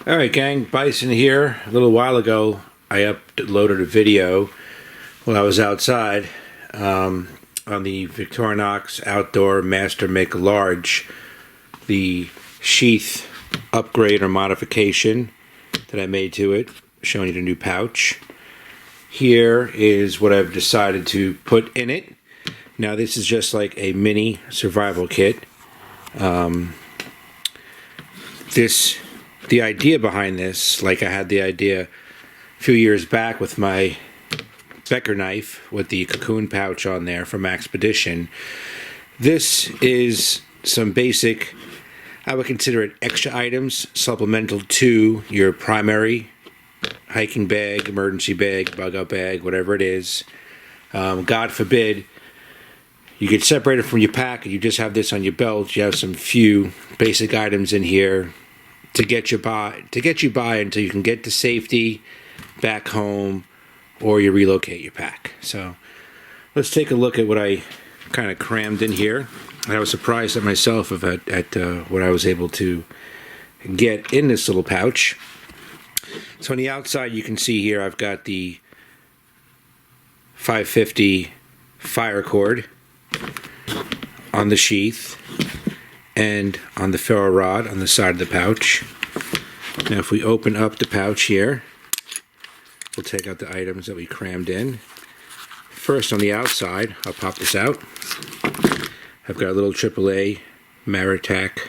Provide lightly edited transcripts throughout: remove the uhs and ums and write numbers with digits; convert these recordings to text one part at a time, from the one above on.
Alright gang, Bison here. A little while ago I uploaded a video while I was outside on the Victorinox Outdoor Master Make Large, the sheath upgrade or modification that I made to it, showing you the new pouch. Here is what I've decided to put in it. Now this is just like a mini survival kit. The idea behind this, like I had the idea a few years back with my Becker knife with the cocoon pouch on there from Expedition. This is some basic, I would consider it extra items, supplemental to your primary hiking bag, emergency bag, bug out bag, whatever it is. God forbid you get separated from your pack and you just have this on your belt. You have some few basic items in here to get you by until you can get to safety back home or you relocate your pack. So let's take a look at what I kind of crammed in here. I was surprised at myself at what I was able to get in this little pouch. So on the outside you can see here I've got the 550 fire cord on the sheath and on the ferro rod on the side of the pouch. Now if we open up the pouch here, we'll take out the items that we crammed in. First on the outside, I'll pop this out. I've got a little AAA Maritac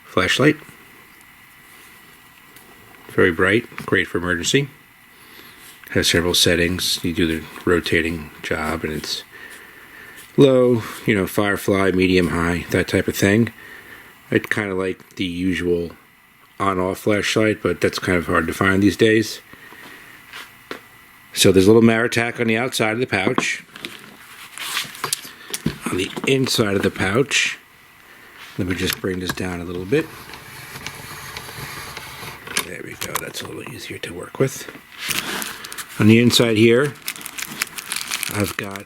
flashlight. Very bright, great for emergency. Has several settings. You do the rotating job and it's low, firefly, medium, high, that type of thing. I kind of like the usual on-off flashlight, but that's kind of hard to find these days. So there's a little Maritac on the outside of the pouch. On the inside of the pouch, let me just bring this down a little bit. There we go, that's a little easier to work with. On the inside here, I've got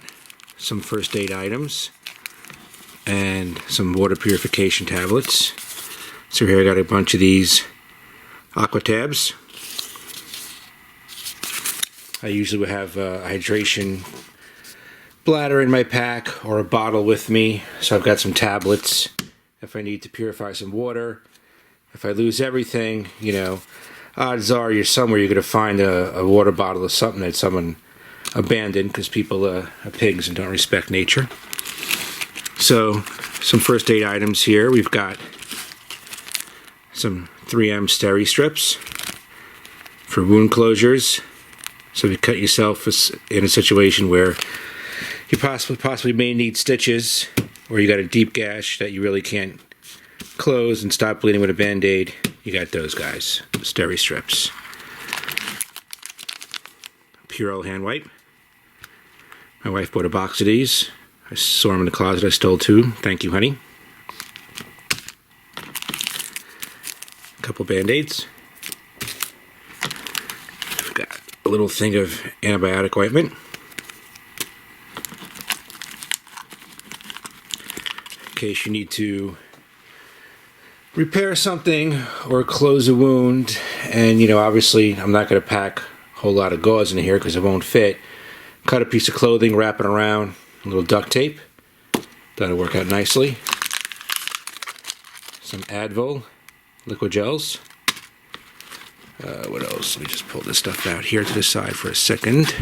some first aid items and some water purification tablets. So here I got a bunch of these aqua tabs. I usually would have a hydration bladder in my pack or a bottle with me, so I've got some tablets if I need to purify some water. If I lose everything, odds are you're somewhere you're going to find a water bottle or something that someone abandoned because people are pigs and don't respect nature. So some first aid items here. We've got some 3M steri strips for wound closures. So if you cut yourself in a situation where you possibly may need stitches, or you got a deep gash that you really can't close and stop bleeding with a band-aid, you got those guys, steri strips. Purell hand wipe. My wife bought a box of these. I saw them in the closet. I stole two. Thank you, honey. A couple band-aids. I've got a little thing of antibiotic ointment. In case you need to repair something or close a wound, and obviously I'm not going to pack a whole lot of gauze in here because it won't fit. Cut a piece of clothing, wrap it around, a little duct tape. That'll work out nicely. Some Advil liquid gels. What else? Let me just pull this stuff out here to the side for a second.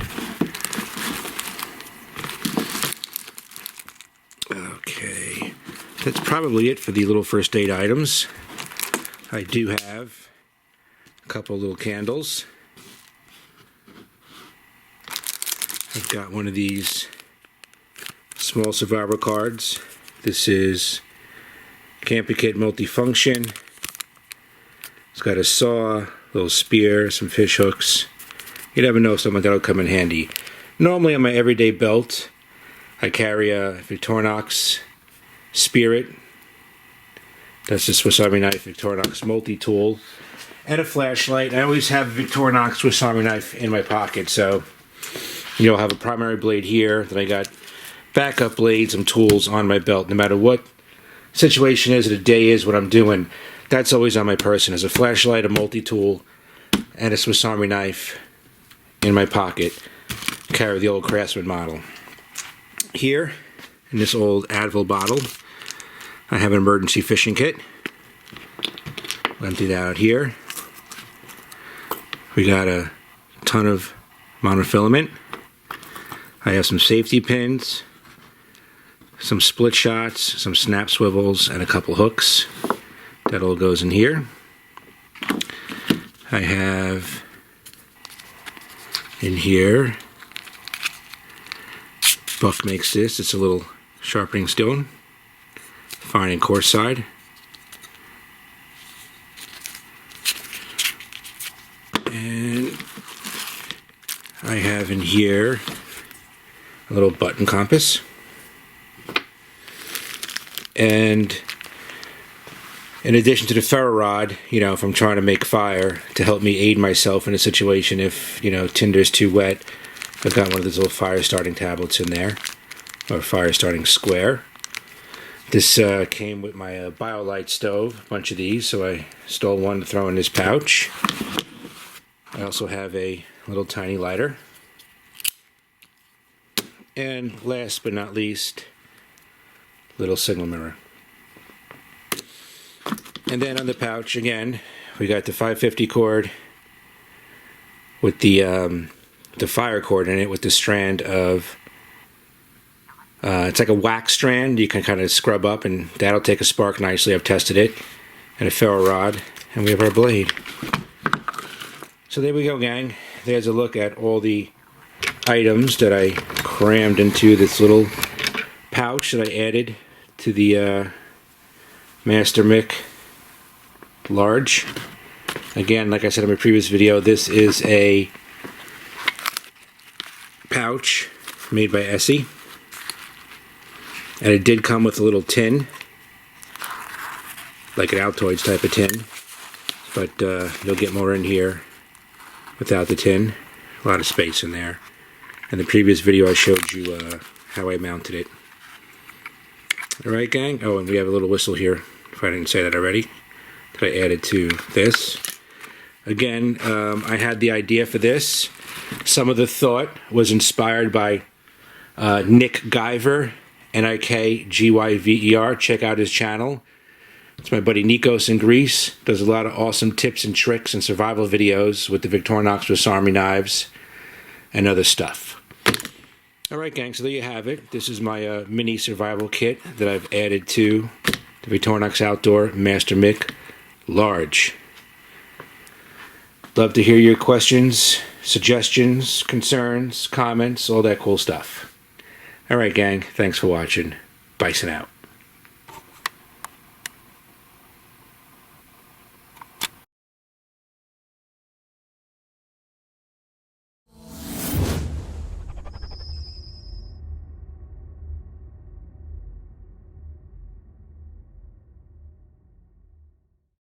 Okay, that's probably it for the little first aid items. I do have a couple little candles. I've got one of these small survivor cards. This is Camping Kit Multifunction. It's got a saw, a little spear, some fish hooks. You never know, something that'll come in handy. Normally on my everyday belt, I carry a Victorinox Spirit. That's the Swiss Army knife Victorinox multi-tool. And a flashlight. I always have a Victorinox Swiss Army knife in my pocket, so I'll have a primary blade here. Then I got backup blades and tools on my belt. No matter what situation is, or the day is, what I'm doing, that's always on my person, is a flashlight, a multi-tool, and a Swiss Army knife in my pocket. Carry the old Craftsman model. Here, in this old Advil bottle, I have an emergency fishing kit. Empty that out here. We got a ton of monofilament. I have some safety pins, some split shots, some snap swivels, and a couple hooks. That all goes in here. I have in here, Buck makes this. It's a little sharpening stone, fine and coarse side. And I have in here a little button compass. And in addition to the ferro rod, you know, if I'm trying to make fire, to help me aid myself in a situation if, you know, tinder's too wet, I've got one of those little fire starting tablets in there, or fire starting square. This came with my BioLite stove, a bunch of these, so I stole one to throw in this pouch. I also have a little tiny lighter. And last but not least, little signal mirror. And then on the pouch, again, we got the 550 cord with the fire cord in it with the strand of, it's like a wax strand you can kind of scrub up, and that'll take a spark nicely. I've tested it. And a ferro rod, and we have our blade. So there we go, gang. There's a look at all the items that I crammed into this little pouch that I added to the Master Mick Large. Again, like I said in my previous video, this is a pouch made by Essie, and it did come with a little tin, like an Altoids type of tin, but you'll get more in here without the tin. A lot of space in there. In the previous video I showed you how I mounted it. Alright, gang. Oh, and we have a little whistle here, if I didn't say that already, that I added to this. Again, I had the idea for this. Some of the thought was inspired by Nick Guyver, Nikgyver. Check out his channel. It's my buddy Nikos in Greece. Does a lot of awesome tips and tricks and survival videos with the Victorinox Swiss Army knives and other stuff. Alright, gang, so there you have it. This is my mini survival kit that I've added to the Victorinox Outdoor Master Mick Large. Love to hear your questions, suggestions, concerns, comments, all that cool stuff. Alright, gang, thanks for watching. Bison out.